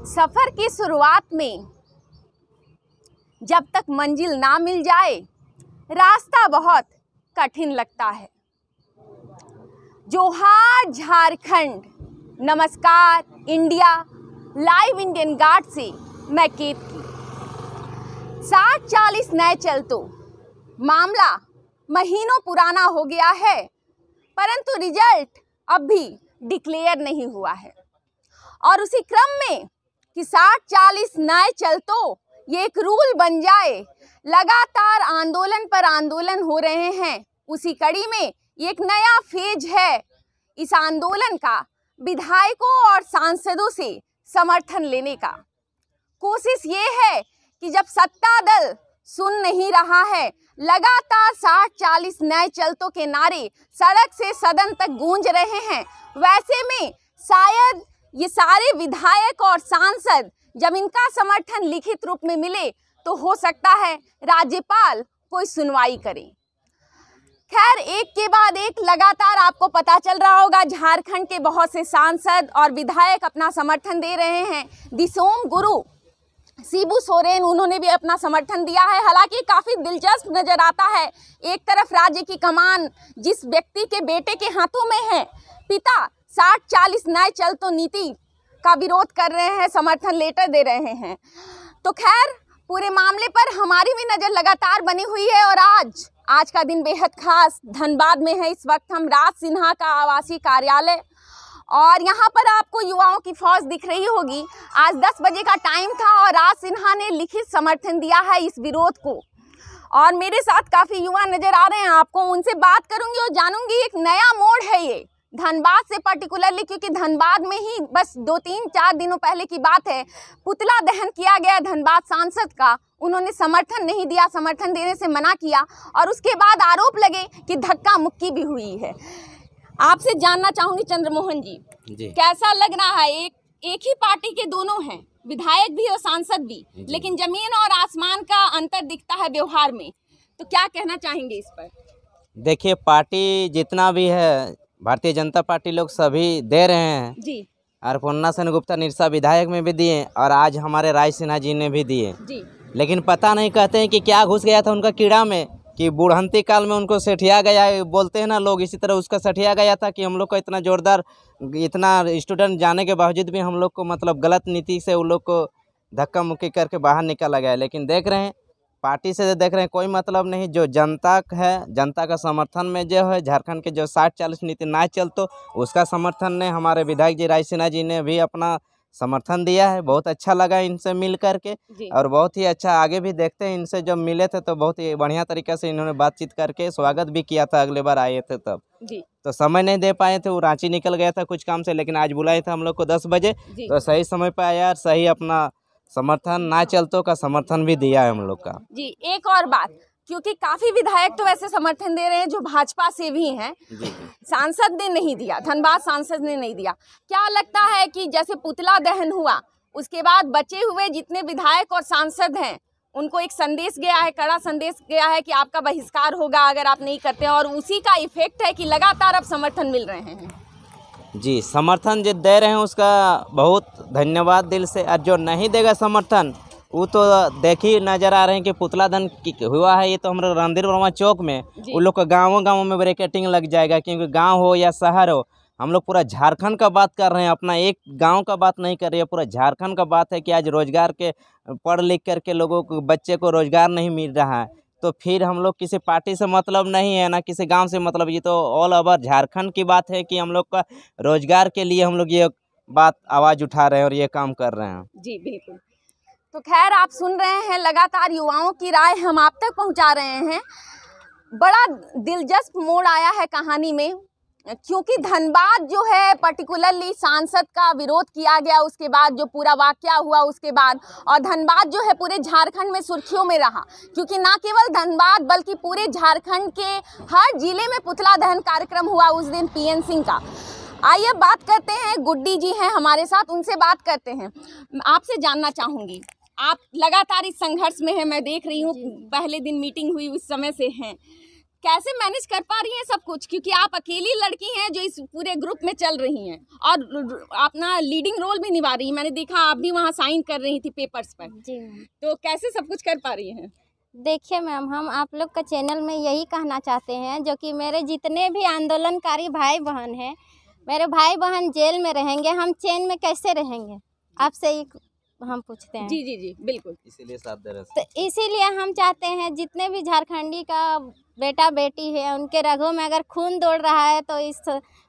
सफ़र की शुरुआत में जब तक मंजिल ना मिल जाए रास्ता बहुत कठिन लगता है। जोहार झारखंड, नमस्कार इंडिया, लाइव इंडियन गार्ड से मैं केतकी। 60-40 नए चलतो मामला महीनों पुराना हो गया है, परंतु रिजल्ट अब भी डिक्लेयर नहीं हुआ है। और उसी क्रम में कि 60-40 नए चलतो ये एक रूल बन जाए, लगातार आंदोलन पर आंदोलन हो रहे हैं। उसी कड़ी में ये एक नया फेज है इस आंदोलन का, विधायकों और सांसदों से समर्थन लेने का। कोशिश ये है कि जब सत्ता दल सुन नहीं रहा है, लगातार 60-40 नए चलतों के नारे सड़क से सदन तक गूंज रहे हैं, वैसे में शायद ये सारे विधायक और सांसद जब इनका समर्थन लिखित रूप में मिले तो हो सकता है राज्यपाल कोई सुनवाई करे। खैर, एक के बाद एक लगातार आपको पता चल रहा होगा, झारखंड के बहुत से सांसद और विधायक अपना समर्थन दे रहे हैं। दिसोम गुरु, शिबू सोरेन, उन्होंने भी अपना समर्थन दिया है। हालांकि काफ़ी दिलचस्प नज़र आता है, एक तरफ राज्य की कमान जिस व्यक्ति के बेटे के हाथों में है, पिता 60-40 नए चलतो नीति का विरोध कर रहे हैं, समर्थन लेटर दे रहे हैं। तो खैर, पूरे मामले पर हमारी भी नज़र लगातार बनी हुई है। और आज का दिन बेहद खास धनबाद में है। इस वक्त हम राज सिन्हा का आवासीय कार्यालय, और यहाँ पर आपको युवाओं की फौज दिख रही होगी। आज 10 बजे का टाइम था और राज सिन्हा ने लिखित समर्थन दिया है इस विरोध को। और मेरे साथ काफ़ी युवा नज़र आ रहे हैं, आपको उनसे बात करूँगी और जानूँगी एक नया मोड़ है ये धनबाद से पर्टिकुलरली, क्योंकि धनबाद में ही बस 2-3-4 दिनों पहले की बात है, पुतला दहन किया गया धनबाद सांसद का। उन्होंने समर्थन नहीं दिया, समर्थन देने से मना किया, और उसके बाद आरोप लगे कि धक्का मुक्की भी हुई है। आपसे जानना चाहूंगी चंद्रमोहन जी, कैसा लग रहा है? एक ही पार्टी के दोनों हैं, विधायक भी और सांसद भी, लेकिन जमीन और आसमान का अंतर दिखता है व्यवहार में, तो क्या कहना चाहेंगे इस पर? देखिए, पार्टी जितना भी है, भारतीय जनता पार्टी लोग सभी दे रहे हैं जी, और पुन्ना सेन गुप्ता निरसा विधायक में भी दिए, और आज हमारे राज सिन्हा जी ने भी दिए जी। लेकिन पता नहीं, कहते हैं कि क्या घुस गया था उनका कीड़ा में, कि बुढ़ंती काल में उनको सेठिया गया है, बोलते हैं ना लोग, इसी तरह उसका सेठिया गया था कि हम लोग को इतना जोरदार, इतना स्टूडेंट जाने के बावजूद भी हम लोग को मतलब गलत नीति से उन लोग को धक्का मुक्की करके बाहर निकाला गया। लेकिन देख रहे हैं, पार्टी से देख रहे हैं कोई मतलब नहीं। जो जनता है, जनता का समर्थन में जो है, झारखंड के जो 60-40 नीति ना चल तो उसका समर्थन ने हमारे विधायक जी राज सिन्हा जी ने भी अपना समर्थन दिया है। बहुत अच्छा लगा इनसे मिल करके, और बहुत ही अच्छा, आगे भी देखते हैं। इनसे जब मिले थे तो बहुत ही बढ़िया तरीके से इन्होंने बातचीत करके स्वागत भी किया था, अगले बार आए थे तब जी। तो समय नहीं दे पाए थे, वो रांची निकल गया था कुछ काम से, लेकिन आज बुलाए थे हम लोग को 10 बजे, तो सही समय पर आया और सही अपना समर्थन ना चलतों का समर्थन भी दिया है हम लोग का। जी, एक और बात, क्योंकि काफी विधायक तो वैसे समर्थन दे रहे हैं जो भाजपा से भी हैं, सांसद ने नहीं दिया, धनबाद सांसद ने नहीं दिया। क्या लगता है कि जैसे पुतला दहन हुआ, उसके बाद बचे हुए जितने विधायक और सांसद हैं उनको एक संदेश गया है, कड़ा संदेश गया है कि आपका बहिष्कार होगा अगर आप नहीं करते हैं, और उसी का इफेक्ट है कि लगातार अब समर्थन मिल रहे हैं? जी, समर्थन जो दे रहे हैं उसका बहुत धन्यवाद दिल से, और जो नहीं देगा समर्थन वो तो देख ही नज़र आ रहे हैं कि पुतला दहन हुआ है। ये तो हमारे रणधीर वर्मा चौक में उन लोग को गाँवों में ब्रैकेटिंग लग जाएगा, क्योंकि गांव हो या शहर हो, हम लोग पूरा झारखंड का बात कर रहे हैं, अपना एक गांव का बात नहीं कर रहे हैं, पूरा झारखंड का बात है कि आज रोजगार के पढ़ लिख करके लोगों को, बच्चे को रोजगार नहीं मिल रहा है। तो फिर हम लोग किसी पार्टी से मतलब नहीं है, ना किसी गांव से मतलब, ये तो ऑल ओवर झारखंड की बात है कि हम लोग का रोजगार के लिए हम लोग ये बात आवाज़ उठा रहे हैं और ये काम कर रहे हैं। जी बिल्कुल। तो खैर, आप सुन रहे हैं, लगातार युवाओं की राय हम आप तक पहुंचा रहे हैं। बड़ा दिलचस्प मोड़ आया है कहानी में, क्योंकि धनबाद जो है पर्टिकुलरली सांसद का विरोध किया गया, उसके बाद जो पूरा वाकया हुआ उसके बाद, और धनबाद जो है पूरे झारखंड में सुर्खियों में रहा, क्योंकि ना केवल धनबाद बल्कि पूरे झारखंड के हर जिले में पुतला दहन कार्यक्रम हुआ उस दिन PN सिंह का। आइए बात करते हैं, गुड्डी जी हैं हमारे साथ, उनसे बात करते हैं। आपसे जानना चाहूँगी, आप लगातार इस संघर्ष में हैं, मैं देख रही हूँ, पहले दिन मीटिंग हुई उस समय से हैं, कैसे मैनेज कर पा रही हैं सब कुछ, क्योंकि आप अकेली लड़की हैं जो इस पूरे ग्रुप में चल रही हैं और अपना लीडिंग रोल भी निभा रही हैं। मैंने देखा आप भी वहाँ साइन कर रही थी पेपर्स पर। जी मैम। तो कैसे सब कुछ कर पा रही हैं? देखिए मैम, हम आप लोग का चैनल में यही कहना चाहते हैं, जो कि मेरे जितने भी आंदोलनकारी भाई बहन हैं, मेरे भाई बहन जेल में रहेंगे, हम चैन में कैसे रहेंगे? आपसे ही हम पूछते हैं। जी जी जी बिल्कुल। इसीलिए साथ दे रहे तो इसीलिए हम चाहते हैं जितने भी झारखंडी का बेटा बेटी है, उनके रगों में अगर खून दौड़ रहा है तो इस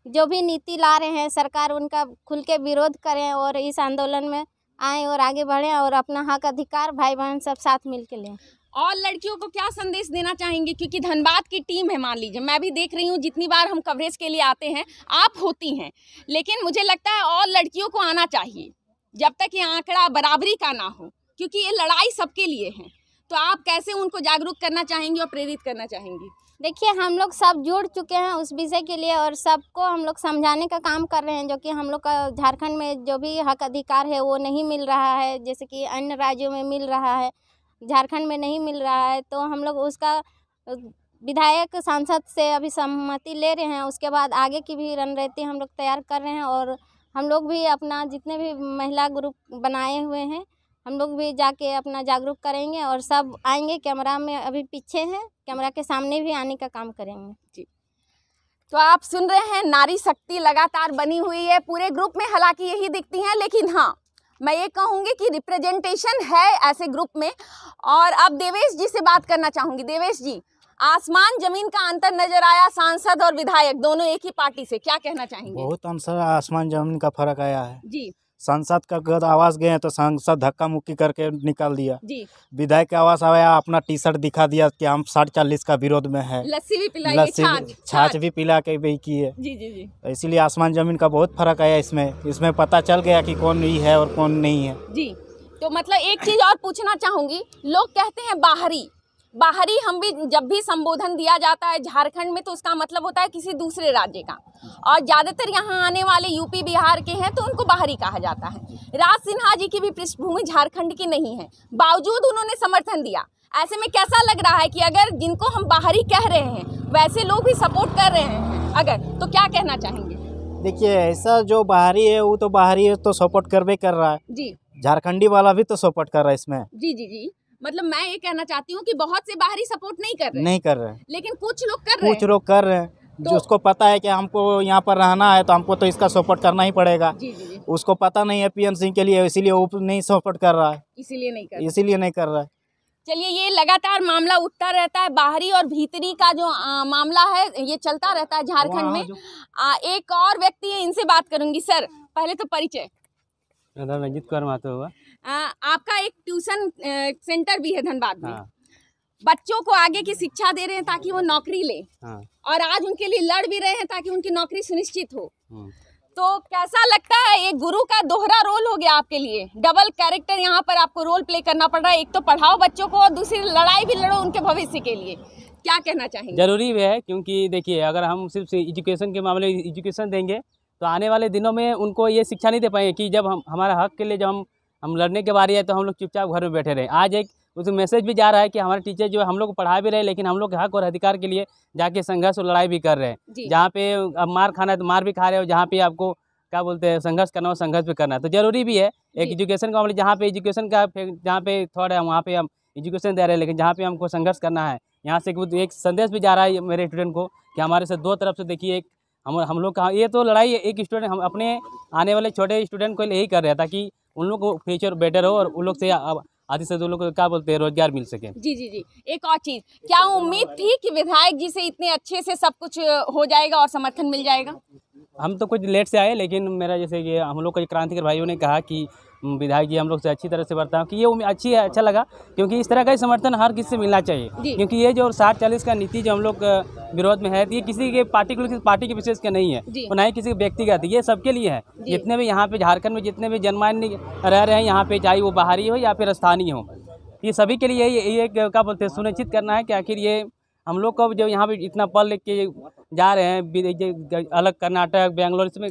जो भी नीति ला रहे हैं सरकार, उनका खुल के विरोध करें और इस आंदोलन में आएँ और आगे बढ़ें और अपना हक अधिकार भाई बहन सब साथ मिल के लें। और लड़कियों को क्या संदेश देना चाहेंगे? क्योंकि धनबाद की टीम है, मान लीजिए मैं भी देख रही हूँ, जितनी बार हम कवरेज के लिए आते हैं आप होती हैं, लेकिन मुझे लगता है और लड़कियों को आना चाहिए जब तक ये आंकड़ा बराबरी का ना हो, क्योंकि ये लड़ाई सबके लिए है। तो आप कैसे उनको जागरूक करना चाहेंगी और प्रेरित करना चाहेंगी? देखिए, हम लोग सब जुड़ चुके हैं उस विषय के लिए और सबको हम लोग समझाने का काम कर रहे हैं, जो कि हम लोग का झारखंड में जो भी हक अधिकार है वो नहीं मिल रहा है, जैसे कि अन्य राज्यों में मिल रहा है, झारखंड में नहीं मिल रहा है। तो हम लोग उसका विधायक सांसद से अभी सहमति ले रहे हैं, उसके बाद आगे की भी रणनीति हम लोग तैयार कर रहे हैं और हम लोग भी अपना जितने भी महिला ग्रुप बनाए हुए हैं, हम लोग भी जाके अपना जागरूक करेंगे और सब आएंगे। कैमरा में अभी पीछे हैं, कैमरा के सामने भी आने का काम करेंगे। जी, तो आप सुन रहे हैं, नारी शक्ति लगातार बनी हुई है पूरे ग्रुप में, हालांकि यही दिखती हैं, लेकिन हाँ मैं ये कहूँगी कि रिप्रेजेंटेशन है ऐसे ग्रुप में। और अब देवेश जी से बात करना चाहूँगी। देवेश जी, आसमान जमीन का अंतर नजर आया, सांसद और विधायक दोनों एक ही पार्टी से, क्या कहना चाहेंगे? बहुत अंतर, आसमान जमीन का फर्क आया है जी। सांसद का गद आवाज गए तो सांसद धक्का मुक्की करके निकाल दिया जी। विधायक का आवाज आया, अपना टी शर्ट दिखा दिया कि हम 60-40 का विरोध में है, लस्सी भी पिलाई, छाछ भी पिला के भी किए। जी जी जी। इसीलिए आसमान जमीन का बहुत फर्क आया इसमें पता चल गया कि कौन ही है और कौन नहीं है। जी, तो मतलब एक चीज और पूछना चाहूंगी, लोग कहते हैं बाहरी, हम भी जब भी संबोधन दिया जाता है झारखंड में तो उसका मतलब होता है किसी दूसरे राज्य का, और ज़्यादातर यहाँ आने वाले यूपी बिहार के हैं तो उनको बाहरी कहा जाता है। राज सिन्हा जी की भी पृष्ठभूमि झारखंड की नहीं है, बावजूद उन्होंने समर्थन दिया। ऐसे में कैसा लग रहा है कि अगर जिनको हम बाहरी कह रहे हैं वैसे लोग भी सपोर्ट कर रहे हैं अगर, तो क्या कहना चाहेंगे? देखिए, ऐसा जो बाहरी है वो तो बाहरी है तो सपोर्ट करवे कर रहा है जी, झारखंडी वाला भी तो सपोर्ट कर रहा है इसमें। जी जी जी, मतलब मैं ये कहना चाहती हूँ कि बहुत से बाहरी सपोर्ट नहीं कर रहे, लेकिन कुछ लोग कर रहे हैं। तो जिसको पता है कि हमको यहाँ पर रहना है तो हमको तो इसका सपोर्ट करना ही पड़ेगा। जी जी जी। उसको पता नहीं है पीएन सिंह के लिए, इसीलिए वो नहीं सपोर्ट कर रहा है, इसीलिए नहीं कर रहा है। चलिए, ये लगातार मामला उठता रहता है, बाहरी और भीतरी का जो मामला है ये चलता रहता है झारखंड में। एक और व्यक्ति है, इनसे बात करूंगी। सर, पहले तो परिचय। रंजीत कौर महतो हुआ। आपका एक ट्यूशन सेंटर भी है धनबाद में। हाँ। बच्चों को आगे की शिक्षा दे रहे हैं ताकि वो नौकरी ले। हाँ। और आज उनके लिए लड़ भी रहे हैं ताकि उनकी नौकरी सुनिश्चित हो। तो कैसा लगता है, एक गुरु का दोहरा रोल हो गया आपके लिए, डबल कैरेक्टर यहाँ पर आपको रोल प्ले करना पड़ रहा है। एक तो पढ़ाओ बच्चों को और दूसरी लड़ाई भी लड़ो उनके भविष्य के लिए, क्या कहना चाहेंगे? जरूरी भी है, क्योंकि देखिए अगर हम सिर्फ एजुकेशन के मामले में एजुकेशन देंगे तो आने वाले दिनों में उनको ये शिक्षा नहीं दे पाएंगे कि जब हम हमारा हक के लिए जब हम लड़ने के बारी है तो हम लोग चुपचाप घर में बैठे रहे। आज एक उस मैसेज भी जा रहा है कि हमारे टीचर जो है हम लोग को पढ़ा भी रहे, लेकिन हम लोग के हक और अधिकार के लिए जाके संघर्ष और लड़ाई भी कर रहे हैं। जहाँ पे अब मार खाना है तो मार भी खा रहे हो, जहाँ पे आपको क्या बोलते हैं संघर्ष करना हो संघर्ष भी करना है। तो जरूरी भी है एक एजुकेशन का मामले, जहाँ पे एजुकेशन का जहाँ पे थोड़ा है वहाँ पे हम एजुकेशन दे रहे हैं, लेकिन जहाँ पे हमको संघर्ष करना है यहाँ से एक संदेश भी जा रहा है मेरे स्टूडेंट को कि हमारे से दो तरफ से देखिए, एक हम लोग का ये तो लड़ाई एक स्टूडेंट हम अपने आने वाले छोटे स्टूडेंट को यही कर रहे हैं ताकि उन लोग को फ्यूचर बेटर हो और उन लोग से आदि से दो लोग को क्या बोलते हैं रोजगार मिल सके। जी जी जी। एक और चीज़, क्या उम्मीद थी कि विधायक जी से इतने अच्छे से सब कुछ हो जाएगा और समर्थन मिल जाएगा? हम तो कुछ लेट से आए, लेकिन मेरा जैसे कि हम लोग को क्रांतिकारी भाइयों ने कहा कि विधायक जी हम लोग से अच्छी तरह से बर्ताव कि ये अच्छी है, अच्छा लगा, क्योंकि इस तरह का समर्थन हर किसी से मिलना चाहिए। क्योंकि ये जो 60-40 का नीति जो हम लोग विरोध में है, ये किसी के पार्टी के विशेष के नहीं है और ना ही किसी व्यक्तिगत, ये सबके लिए है। जितने भी यहाँ पे झारखंड में जितने भी जनमान्य रह रहे हैं यहाँ पे, चाहे वो बाहरी हो या फिर स्थानीय हो, ये सभी के लिए ये क्या बोलते हैं सुनिश्चित करना है कि आखिर ये हम लोग को जो यहाँ पे इतना पढ़ लिख के जा रहे हैं अलग कर्नाटक बेंगलोर, इसमें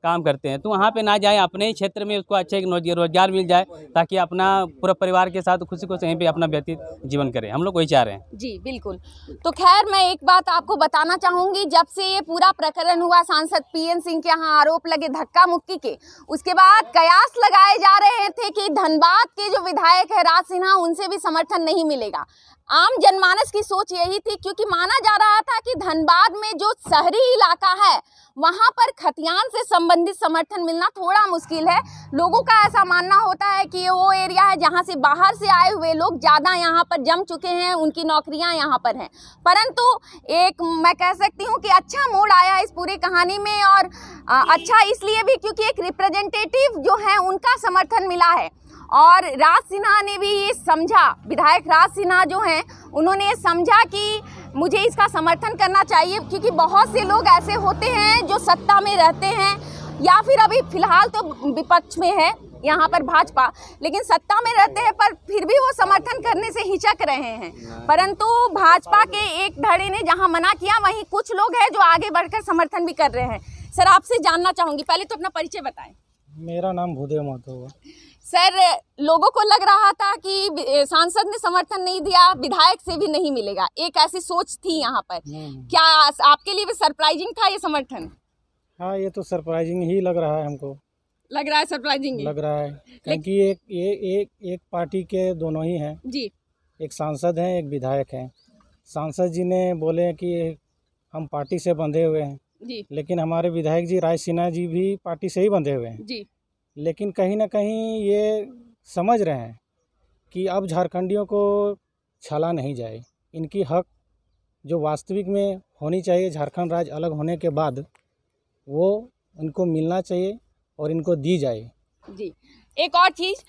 काम करते हैं, तो वहाँ पे ना जाए, अपने ही क्षेत्र में उसको अच्छे रोजगार मिल जाए, ताकि अपना पूरा परिवार के साथ खुशी खुशी यहीं पे अपना व्यतीत जीवन करें। हम लोग वही चाह रहे हैं। जी बिल्कुल। तो खैर मैं एक बात आपको बताना चाहूँगी, जब से ये पूरा प्रकरण हुआ सांसद पीएन सिंह के यहाँ आरोप लगे धक्का मुक्की के, उसके बाद कयास लगाए जा रहे थे कि धनबाद के जो विधायक है राज सिन्हा, उनसे भी समर्थन नहीं मिलेगा। आम जनमानस की सोच यही थी, क्योंकि माना जा रहा था कि धनबाद में जो शहरी इलाका है वहाँ पर खतियान से संबंधित समर्थन मिलना थोड़ा मुश्किल है। लोगों का ऐसा मानना होता है कि ये वो एरिया है जहाँ से बाहर से आए हुए लोग ज़्यादा यहाँ पर जम चुके हैं, उनकी नौकरियाँ यहाँ पर हैं। परंतु एक मैं कह सकती हूँ कि अच्छा मोड़ आया इस पूरी कहानी में, और अच्छा इसलिए भी क्योंकि एक रिप्रेजेंटेटिव जो है उनका समर्थन मिला है। और राज सिन्हा ने भी ये समझा, विधायक राज सिन्हा जो हैं उन्होंने ये समझा कि मुझे इसका समर्थन करना चाहिए, क्योंकि बहुत से लोग ऐसे होते हैं जो सत्ता में रहते हैं या फिर अभी फिलहाल तो विपक्ष में है यहाँ पर भाजपा, लेकिन सत्ता में रहते हैं पर फिर भी वो समर्थन करने से हिचक रहे हैं। परंतु भाजपा के एक धड़े ने जहाँ मना किया, वहीं कुछ लोग हैं जो आगे बढ़कर समर्थन भी कर रहे हैं। सर आपसे जानना चाहूँगी, पहले तो अपना परिचय बताएं। मेरा नाम भूदेव महतो है। सर लोगों को लग रहा था कि सांसद ने समर्थन नहीं दिया, विधायक से भी नहीं मिलेगा, एक ऐसी सोच थी यहाँ पर। क्या आपके लिए भी सरप्राइजिंग था ये समर्थन? हाँ, ये तो सरप्राइजिंग ही लग रहा है हमको। लग रहा है सरप्राइजिंग लग रहा है, क्योंकि एक पार्टी के दोनों ही हैं जी। एक सांसद हैं, एक विधायक हैं। सांसद जी ने बोले कि हम पार्टी से बंधे हुए हैं जी, लेकिन हमारे विधायक जी राज सिन्हा जी भी पार्टी से ही बंधे हुए हैं जी। लेकिन कहीं ना कहीं ये समझ रहे हैं कि अब झारखंडियों को छला नहीं जाए, इनकी हक जो वास्तविक में होनी चाहिए झारखंड राज्य अलग होने के बाद, वो इनको मिलना चाहिए और इनको दी जाए। जी, एक और चीज़,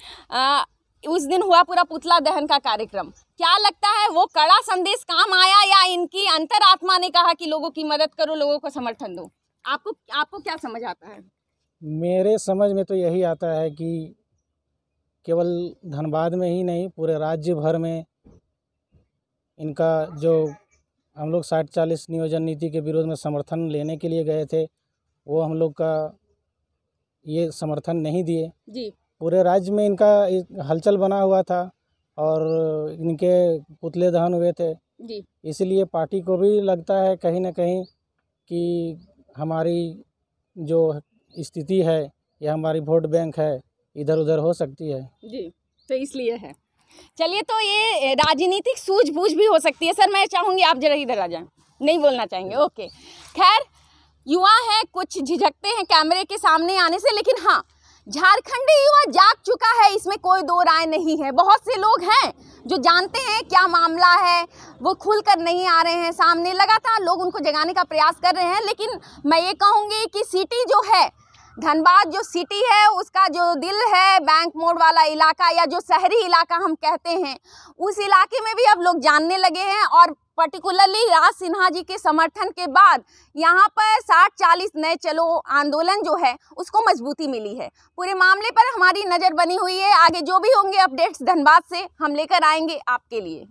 उस दिन हुआ पूरा पुतला दहन का कार्यक्रम, क्या लगता है वो कड़ा संदेश काम आया या इनकी अंतरात्मा ने कहा कि लोगों की मदद करो, लोगों को समर्थन दो? आपको क्या समझ आता है? मेरे समझ में तो यही आता है कि केवल धनबाद में ही नहीं, पूरे राज्य भर में इनका जो हम लोग 60-40 नियोजन नीति के विरोध में समर्थन लेने के लिए गए थे, वो हम लोग का ये समर्थन नहीं दिए जी। पूरे राज्य में इनका हलचल बना हुआ था और इनके पुतले दहन हुए थे जी। इसलिए पार्टी को भी लगता है कहीं ना कहीं कि हमारी जो स्थिति है या हमारी वोट बैंक है इधर उधर हो सकती है जी, तो इसलिए है। चलिए, तो ये राजनीतिक सूझबूझ भी हो सकती है। सर मैं चाहूँगी आप जरा इधर आ जाएं, नहीं बोलना चाहेंगे? ओके, खैर युवा हैं, कुछ झिझकते हैं कैमरे के सामने आने से, लेकिन हाँ, झारखंडी युवा जाग चुका है, इसमें कोई दो राय नहीं है। बहुत से लोग हैं जो जानते हैं क्या मामला है, वो खुलकर नहीं आ रहे हैं सामने, लगातार लोग उनको जगाने का प्रयास कर रहे हैं। लेकिन मैं ये कहूँगी कि सिटी जो है, धनबाद जो सिटी है, उसका जो दिल है, बैंक मोड़ वाला इलाका या जो शहरी इलाका हम कहते हैं, उस इलाके में भी अब लोग जानने लगे हैं। और पर्टिकुलरली राज सिन्हा जी के समर्थन के बाद यहाँ पर 60-40 नए चलो आंदोलन जो है उसको मजबूती मिली है। पूरे मामले पर हमारी नज़र बनी हुई है, आगे जो भी होंगे अपडेट्स धनबाद से हम लेकर आएंगे आपके लिए।